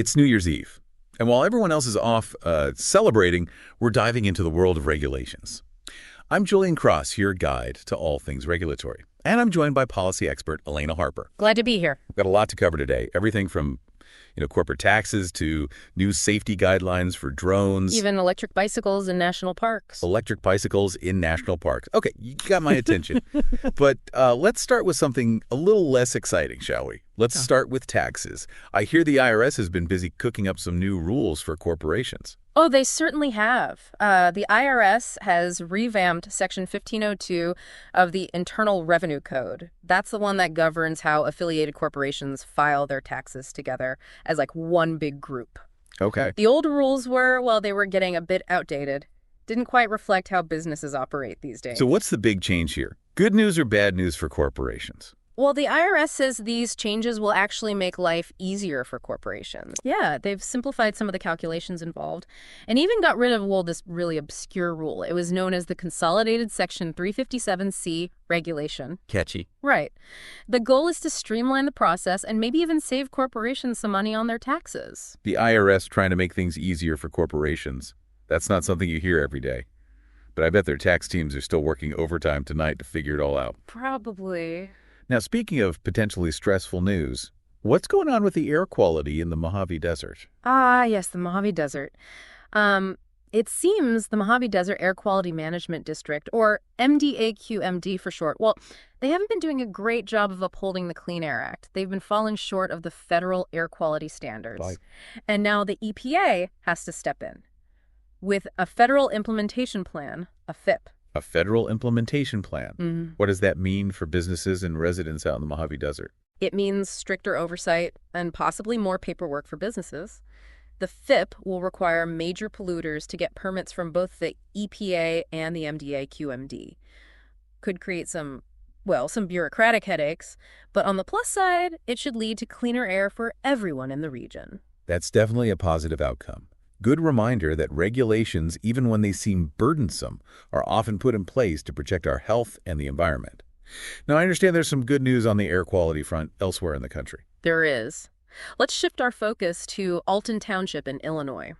It's New Year's Eve, and while everyone else is off celebrating, we're diving into the world of regulations. I'm Julian Cross, your guide to all things regulatory, and I'm joined by policy expert Elena Harper. Glad to be here. We've got a lot to cover today, everything from corporate taxes to new safety guidelines for drones. Even electric bicycles in national parks. Electric bicycles in national parks. Okay, you got my attention. But let's start with something a little less exciting, shall we? Let's start with taxes. I hear the IRS has been busy cooking up some new rules for corporations. Oh, they certainly have. The IRS has revamped Section 1502 of the Internal Revenue Code. That's the one that governs how affiliated corporations file their taxes together as like one big group. Okay. The old rules were, well, they were getting a bit outdated. Didn't quite reflect how businesses operate these days. So what's the big change here? Good news or bad news for corporations? Well, the IRS says these changes will actually make life easier for corporations. Yeah, they've simplified some of the calculations involved and even got rid of, well, this really obscure rule. It was known as the Consolidated Section 357C regulation. Catchy. Right. The goal is to streamline the process and maybe even save corporations some money on their taxes. The IRS trying to make things easier for corporations. That's not something you hear every day. But I bet their tax teams are still working overtime tonight to figure it all out. Probably. Now, speaking of potentially stressful news, what's going on with the air quality in the Mojave Desert? Ah, yes, the Mojave Desert. It seems the Mojave Desert Air Quality Management District, or MDAQMD for short, well, they haven't been doing a great job of upholding the Clean Air Act. They've been falling short of the federal air quality standards. And now the EPA has to step in with a federal implementation plan, a FIP. A federal implementation plan. Mm-hmm. What does that mean for businesses and residents out in the Mojave Desert? It means stricter oversight and possibly more paperwork for businesses. The FIP will require major polluters to get permits from both the EPA and the MDA-QMD. Could create some bureaucratic headaches, but on the plus side, it should lead to cleaner air for everyone in the region. That's definitely a positive outcome. Good reminder that regulations, even when they seem burdensome, are often put in place to protect our health and the environment. Now, I understand there's some good news on the air quality front elsewhere in the country. There is. Let's shift our focus to Alton Township in Illinois.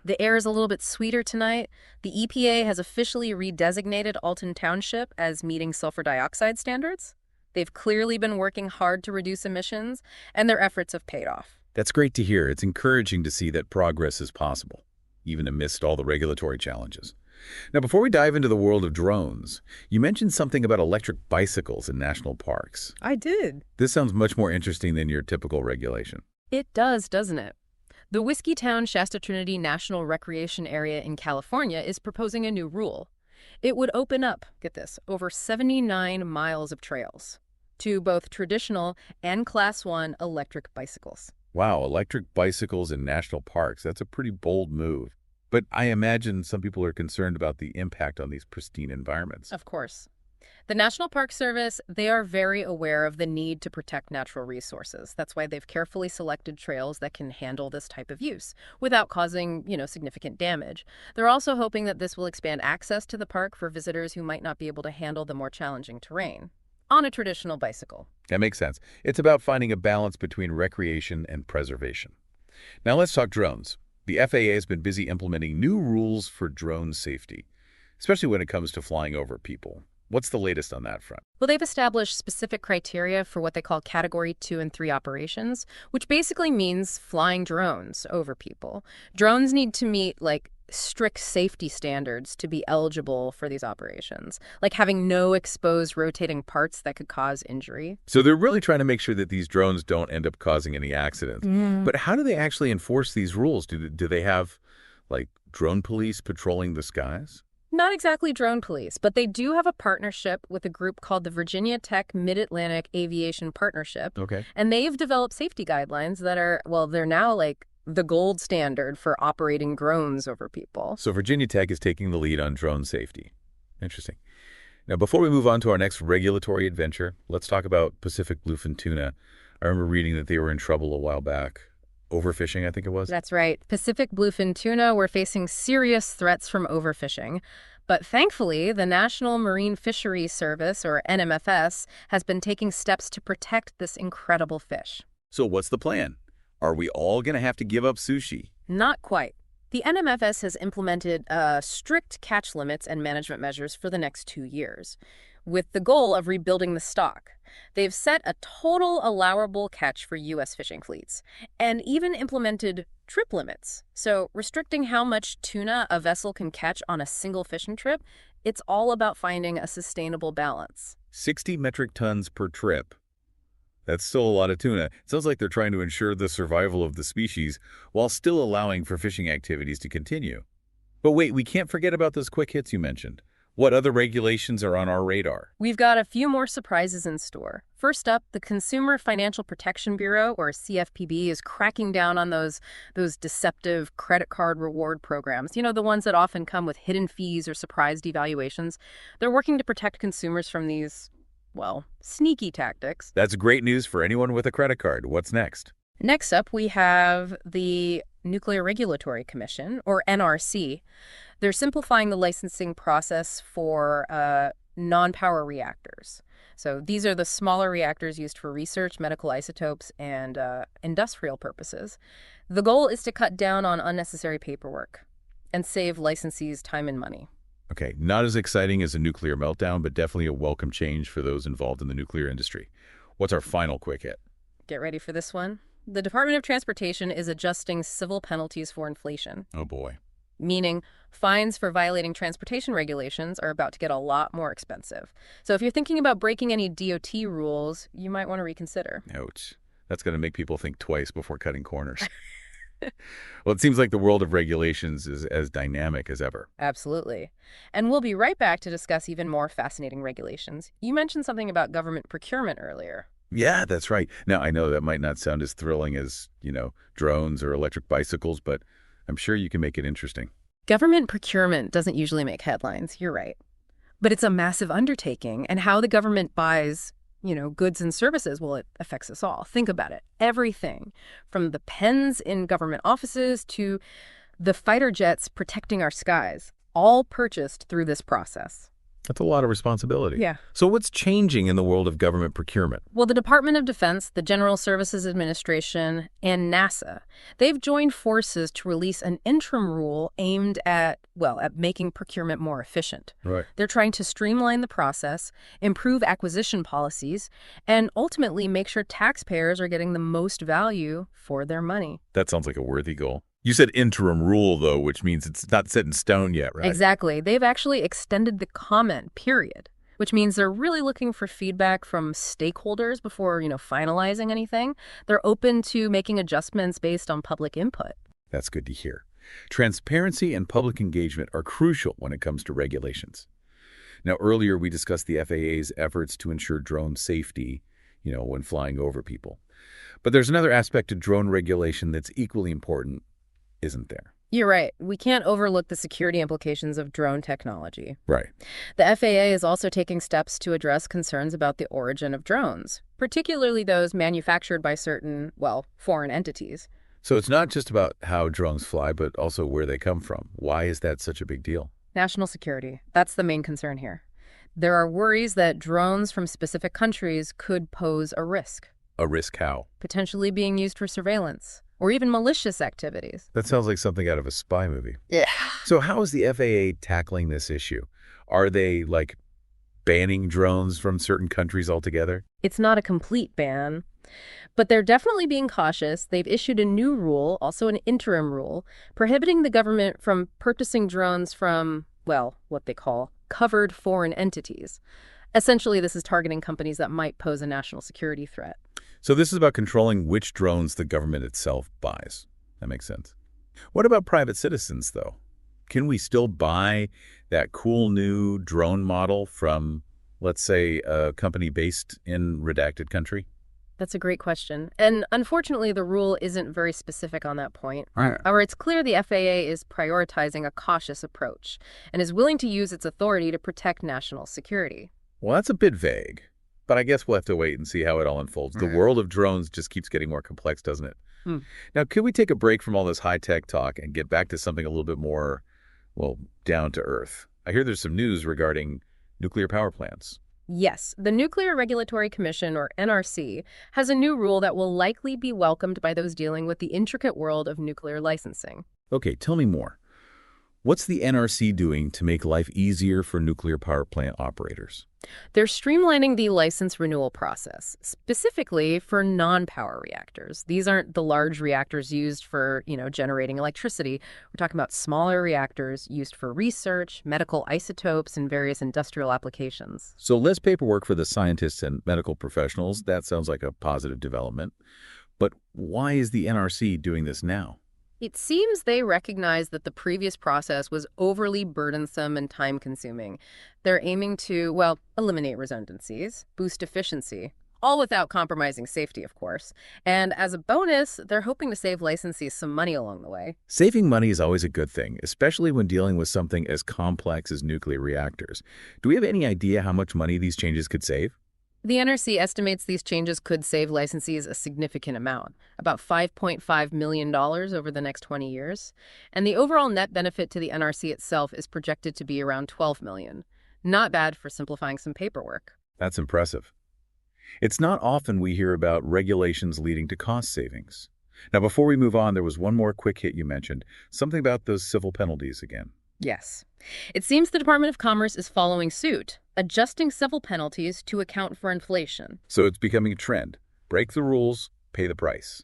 The air is a little bit sweeter tonight. The EPA has officially redesignated Alton Township as meeting sulfur dioxide standards. They've clearly been working hard to reduce emissions, and their efforts have paid off. That's great to hear. It's encouraging to see that progress is possible, even amidst all the regulatory challenges. Now, before we dive into the world of drones, you mentioned something about electric bicycles in national parks. I did. This sounds much more interesting than your typical regulation. It does, doesn't it? The Whiskey Town Shasta Trinity National Recreation Area in California is proposing a new rule. It would open up, get this, over 79 miles of trails to both traditional and Class 1 electric bicycles. Wow, electric bicycles in national parks. That's a pretty bold move. But I imagine some people are concerned about the impact on these pristine environments. Of course. The National Park Service, they are very aware of the need to protect natural resources. That's why they've carefully selected trails that can handle this type of use without causing, significant damage. They're also hoping that this will expand access to the park for visitors who might not be able to handle the more challenging terrain on a traditional bicycle. That makes sense. It's about finding a balance between recreation and preservation. Now let's talk drones. The FAA has been busy implementing new rules for drone safety, especially when it comes to flying over people. What's the latest on that front? Well, they've established specific criteria for what they call Category 2 and 3 operations, which basically means flying drones over people. Drones need to meet, strict safety standards to be eligible for these operations, like having no exposed rotating parts that could cause injury. So they're really trying to make sure that these drones don't end up causing any accidents. But how do they actually enforce these rules? Do they have, drone police patrolling the skies? Not exactly drone police, but they do have a partnership with a group called the Virginia Tech Mid-Atlantic Aviation Partnership. Okay. And they've developed safety guidelines that are, they're now the gold standard for operating drones over people. So Virginia Tech is taking the lead on drone safety. Interesting. Now, before we move on to our next regulatory adventure, let's talk about Pacific bluefin tuna. I remember reading that they were in trouble a while back. Overfishing, I think it was. That's right. Pacific bluefin tuna were facing serious threats from overfishing. But thankfully, the National Marine Fisheries Service, or NMFS, has been taking steps to protect this incredible fish. So what's the plan? Are we all going to have to give up sushi? Not quite. The NMFS has implemented strict catch limits and management measures for the next 2 years, with the goal of rebuilding the stock. They've set a total allowable catch for U.S. fishing fleets, and even implemented trip limits. So restricting how much tuna a vessel can catch on a single fishing trip, it's all about finding a sustainable balance. 60 metric tons per trip. That's still a lot of tuna. It sounds like they're trying to ensure the survival of the species while still allowing for fishing activities to continue. But wait, we can't forget about those quick hits you mentioned. What other regulations are on our radar? We've got a few more surprises in store. First up, the Consumer Financial Protection Bureau, or CFPB, is cracking down on those deceptive credit card reward programs. You know, the ones that often come with hidden fees or surprise devaluations. They're working to protect consumers from these, well, sneaky tactics. That's great news for anyone with a credit card. What's next? Next up, we have the Nuclear Regulatory Commission, or NRC. They're simplifying the licensing process for non-power reactors. So these are the smaller reactors used for research, medical isotopes, and industrial purposes. The goal is to cut down on unnecessary paperwork and save licensees time and money. Okay, not as exciting as a nuclear meltdown, but definitely a welcome change for those involved in the nuclear industry. What's our final quick hit? Get ready for this one. The Department of Transportation is adjusting civil penalties for inflation. Oh boy. Meaning fines for violating transportation regulations are about to get a lot more expensive. So if you're thinking about breaking any DOT rules, you might want to reconsider. Ouch. That's going to make people think twice before cutting corners. Well, it seems like the world of regulations is as dynamic as ever. Absolutely. And we'll be right back to discuss even more fascinating regulations. You mentioned something about government procurement earlier. Yeah, that's right. Now, I know that might not sound as thrilling as, drones or electric bicycles, but I'm sure you can make it interesting. Government procurement doesn't usually make headlines, you're right. But it's a massive undertaking, and how the government buys, goods and services, well, it affects us all. Think about it. Everything from the pens in government offices to the fighter jets protecting our skies, all purchased through this process. That's a lot of responsibility. Yeah. So what's changing in the world of government procurement? Well, the Department of Defense, the General Services Administration, and NASA, they've joined forces to release an interim rule aimed at making procurement more efficient. Right. They're trying to streamline the process, improve acquisition policies, and ultimately make sure taxpayers are getting the most value for their money. That sounds like a worthy goal. You said interim rule, though, which means it's not set in stone yet, right? Exactly. They've actually extended the comment period, which means they're really looking for feedback from stakeholders before, finalizing anything. They're open to making adjustments based on public input. That's good to hear. Transparency and public engagement are crucial when it comes to regulations. Now, earlier we discussed the FAA's efforts to ensure drone safety, when flying over people. But there's another aspect to drone regulation that's equally important, isn't there? You're right. We can't overlook the security implications of drone technology. Right. The FAA is also taking steps to address concerns about the origin of drones, particularly those manufactured by certain, foreign entities. So it's not just about how drones fly, but also where they come from. Why is that such a big deal? National security. That's the main concern here. There are worries that drones from specific countries could pose a risk. A risk how? Potentially being used for surveillance, or even malicious activities. That sounds like something out of a spy movie. Yeah. So how is the FAA tackling this issue? Are they, banning drones from certain countries altogether? It's not a complete ban, but they're definitely being cautious. They've issued a new rule, also an interim rule, prohibiting the government from purchasing drones from, what they call covered foreign entities. Essentially, this is targeting companies that might pose a national security threat. So this is about controlling which drones the government itself buys. That makes sense. What about private citizens, though? Can we still buy that cool new drone model from, let's say, a company based in redacted country? That's a great question. And unfortunately, the rule isn't very specific on that point. Right. However, it's clear the FAA is prioritizing a cautious approach and is willing to use its authority to protect national security. Well, that's a bit vague. But I guess we'll have to wait and see how it all unfolds. The world of drones just keeps getting more complex, doesn't it? Now, could we take a break from all this high-tech talk and get back to something a little bit more, down to earth? I hear there's some news regarding nuclear power plants. Yes, the Nuclear Regulatory Commission, or NRC, has a new rule that will likely be welcomed by those dealing with the intricate world of nuclear licensing. Okay, tell me more. What's the NRC doing to make life easier for nuclear power plant operators? They're streamlining the license renewal process, specifically for non-power reactors. These aren't the large reactors used for, generating electricity. We're talking about smaller reactors used for research, medical isotopes, and various industrial applications. So less paperwork for the scientists and medical professionals. That sounds like a positive development. But why is the NRC doing this now? It seems they recognize that the previous process was overly burdensome and time-consuming. They're aiming to, well, eliminate redundancies, boost efficiency, all without compromising safety, of course. And as a bonus, they're hoping to save licensees some money along the way. Saving money is always a good thing, especially when dealing with something as complex as nuclear reactors. Do we have any idea how much money these changes could save? The NRC estimates these changes could save licensees a significant amount, about $5.5 million over the next 20 years. And the overall net benefit to the NRC itself is projected to be around $12 million. Not bad for simplifying some paperwork. That's impressive. It's not often we hear about regulations leading to cost savings. Now, before we move on, there was one more quick hit you mentioned, something about those civil penalties again. Yes. It seems the Department of Commerce is following suit, adjusting civil penalties to account for inflation. So it's becoming a trend. Break the rules, pay the price.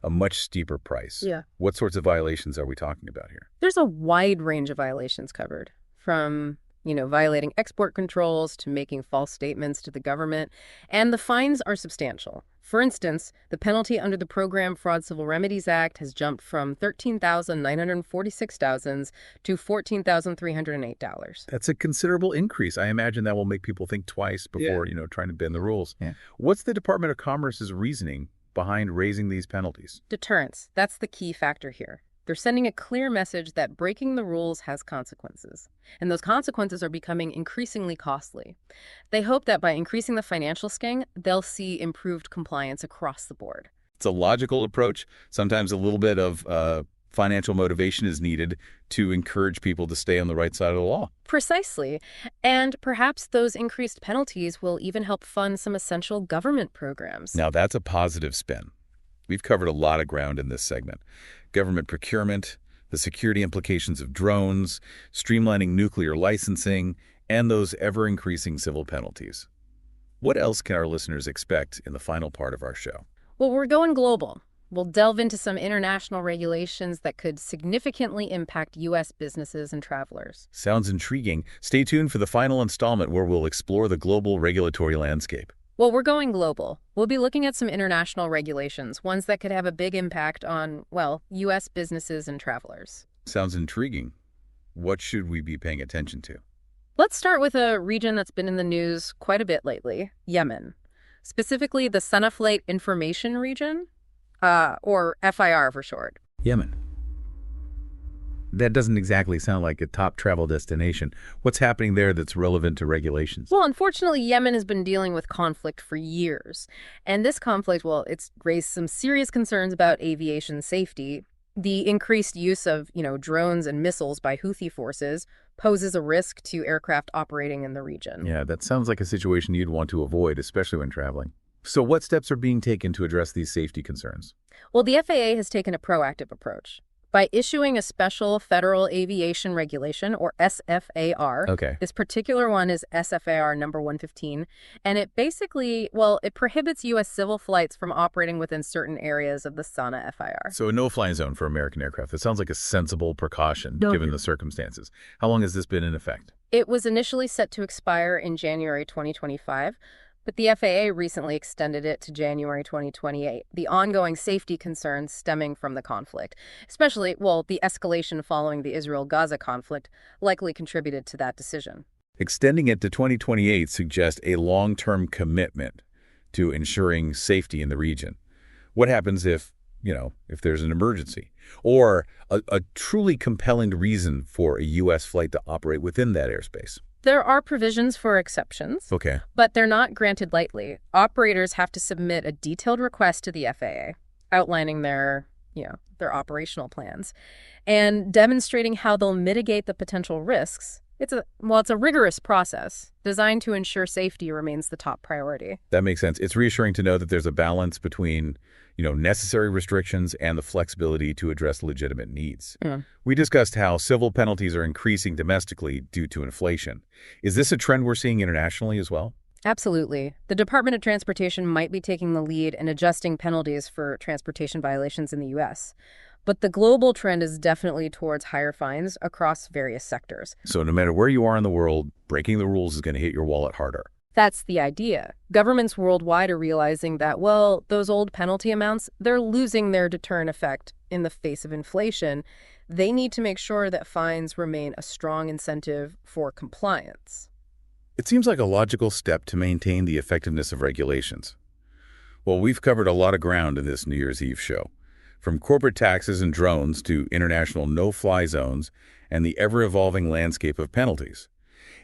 A much steeper price. Yeah. What sorts of violations are we talking about here? There's a wide range of violations covered, from violating export controls to making false statements to the government, and the fines are substantial. For instance, the penalty under the Program Fraud Civil Remedies Act has jumped from $13,946 to $14,308. That's a considerable increase. I imagine that will make people think twice before, trying to bend the rules. Yeah. What's the Department of Commerce's reasoning behind raising these penalties? Deterrence. That's the key factor here. They're sending a clear message that breaking the rules has consequences, and those consequences are becoming increasingly costly. They hope that by increasing the financial sting, they'll see improved compliance across the board. It's a logical approach. Sometimes a little bit of financial motivation is needed to encourage people to stay on the right side of the law. Precisely. And perhaps those increased penalties will even help fund some essential government programs. Now, that's a positive spin. We've covered a lot of ground in this segment. Government procurement, the security implications of drones, streamlining nuclear licensing, and those ever-increasing civil penalties. What else can our listeners expect in the final part of our show? Well, we're going global. We'll delve into some international regulations that could significantly impact U.S. businesses and travelers. Sounds intriguing. Stay tuned for the final installment where we'll explore the global regulatory landscape. Well, we're going global. We'll be looking at some international regulations, ones that could have a big impact on, U.S. businesses and travelers. Sounds intriguing. What should we be paying attention to? Let's start with a region that's been in the news quite a bit lately, Yemen. Specifically, the Flight Information Region, or FIR for short. Yemen. That doesn't exactly sound like a top travel destination. What's happening there that's relevant to regulations? Well, unfortunately, Yemen has been dealing with conflict for years. And this conflict, it's raised some serious concerns about aviation safety. The increased use of, drones and missiles by Houthi forces poses a risk to aircraft operating in the region. Yeah, that sounds like a situation you'd want to avoid, especially when traveling. So what steps are being taken to address these safety concerns? Well, the FAA has taken a proactive approach by issuing a special Federal Aviation Regulation, or SFAR. Okay. This particular one is SFAR number 115, and it basically, it prohibits U.S. civil flights from operating within certain areas of the SANA FIR. So a no-fly zone for American aircraft. That sounds like a sensible precaution, given the circumstances. How long has this been in effect? It was initially set to expire in January 2025, but the FAA recently extended it to January 2028. The ongoing safety concerns stemming from the conflict, especially, the escalation following the Israel-Gaza conflict, likely contributed to that decision. Extending it to 2028 suggests a long-term commitment to ensuring safety in the region. What happens if there's an emergency or a truly compelling reason for a U.S. flight to operate within that airspace? There are provisions for exceptions, okay, but they're not granted lightly. Operators have to submit a detailed request to the FAA outlining their operational plans and demonstrating how they'll mitigate the potential risks It's a rigorous process designed to ensure safety remains the top priority. That makes sense. It's reassuring to know that there's a balance between, necessary restrictions and the flexibility to address legitimate needs. Mm. We discussed how civil penalties are increasing domestically due to inflation. Is this a trend we're seeing internationally as well? Absolutely. The Department of Transportation might be taking the lead in adjusting penalties for transportation violations in the U.S., but the global trend is definitely towards higher fines across various sectors. So no matter where you are in the world, breaking the rules is going to hit your wallet harder. That's the idea. Governments worldwide are realizing that, well, those old penalty amounts, they're losing their deterrent effect in the face of inflation. They need to make sure that fines remain a strong incentive for compliance. It seems like a logical step to maintain the effectiveness of regulations. Well, we've covered a lot of ground in this New Year's Eve show. From corporate taxes and drones to international no-fly zones and the ever-evolving landscape of penalties.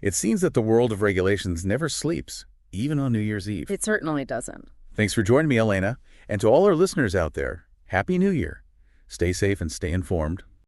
It seems that the world of regulations never sleeps, even on New Year's Eve. It certainly doesn't. Thanks for joining me, Elena. And to all our listeners out there, Happy New Year. Stay safe and stay informed.